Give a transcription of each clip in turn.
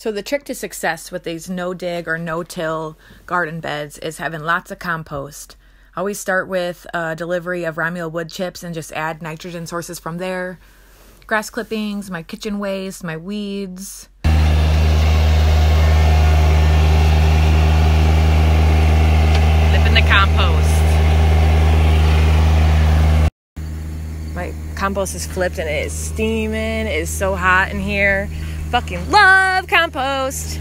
So the trick to success with these no-dig or no-till garden beds is having lots of compost. I always start with a delivery of rye meal wood chips and just add nitrogen sources from there. Grass clippings, my kitchen waste, my weeds. Live in the compost. My compost is flipped and it is steaming. It is so hot in here. Fucking love compost.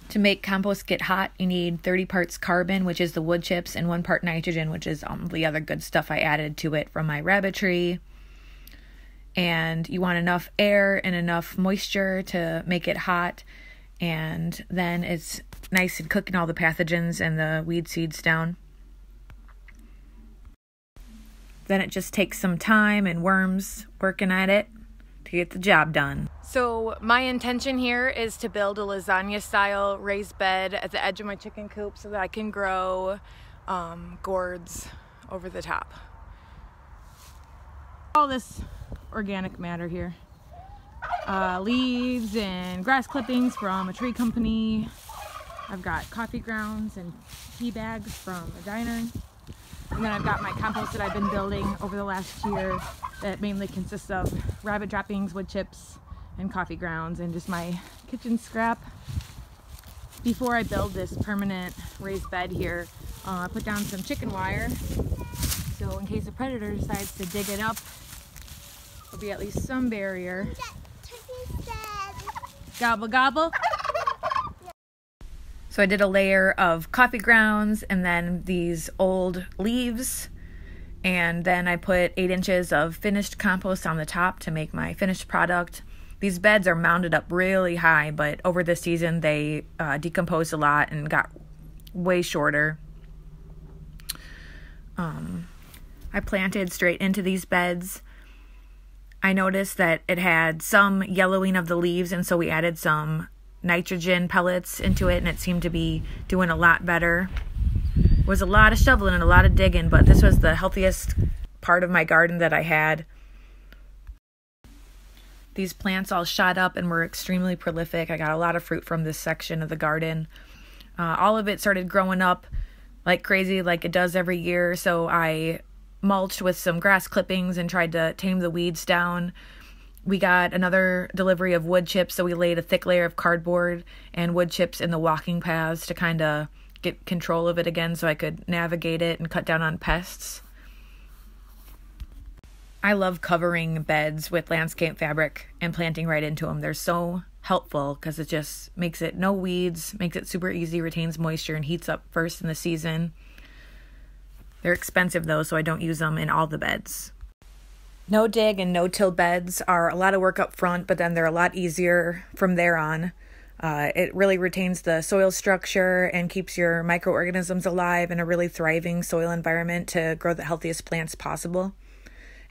To make compost get hot, you need 30 parts carbon, which is the wood chips, and 1 part nitrogen, which is the other good stuff I added to it from my rabbitry. And you want enough air and enough moisture to make it hot, and then it's nice and cooking all the pathogens and the weed seeds down. Then it just takes some time and worms working at it to get the job done. So my intention here is to build a lasagna style raised bed at the edge of my chicken coop so that I can grow gourds over the top. All this organic matter here. Leaves and grass clippings from a tree company. I've got coffee grounds and tea bags from a diner. And then I've got my compost that I've been building over the last year that mainly consists of rabbit droppings, wood chips, and coffee grounds, and just my kitchen scrap. Before I build this permanent raised bed here, I put down some chicken wire, so in case a predator decides to dig it up, there'll be at least some barrier. Gobble gobble. So I did a layer of coffee grounds and then these old leaves, and then I put 8 inches of finished compost on the top to make my finished product. These beds are mounded up really high, but over the season they decomposed a lot and got way shorter. I planted straight into these beds. I noticed that it had some yellowing of the leaves, and so we added some nitrogen pellets into it, and it seemed to be doing a lot better. It was a lot of shoveling and a lot of digging, but this was the healthiest part of my garden that I had. These plants all shot up and were extremely prolific. I got a lot of fruit from this section of the garden. All of it started growing up like crazy, like it does every year, so I mulched with some grass clippings and tried to tame the weeds down. We got another delivery of wood chips, so we laid a thick layer of cardboard and wood chips in the walking paths to kind of get control of it again so I could navigate it and cut down on pests. I love covering beds with landscape fabric and planting right into them. They're so helpful because it just makes it no weeds, makes it super easy, retains moisture, and heats up first in the season. They're expensive though, so I don't use them in all the beds. No dig and no till beds are a lot of work up front, but then they're a lot easier from there on. It really retains the soil structure and keeps your microorganisms alive in a really thriving soil environment to grow the healthiest plants possible.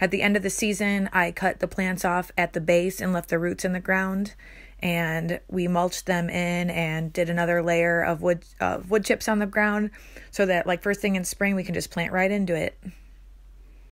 At the end of the season, I cut the plants off at the base and left the roots in the ground, and we mulched them in and did another layer of wood chips on the ground so that like first thing in spring we can just plant right into it.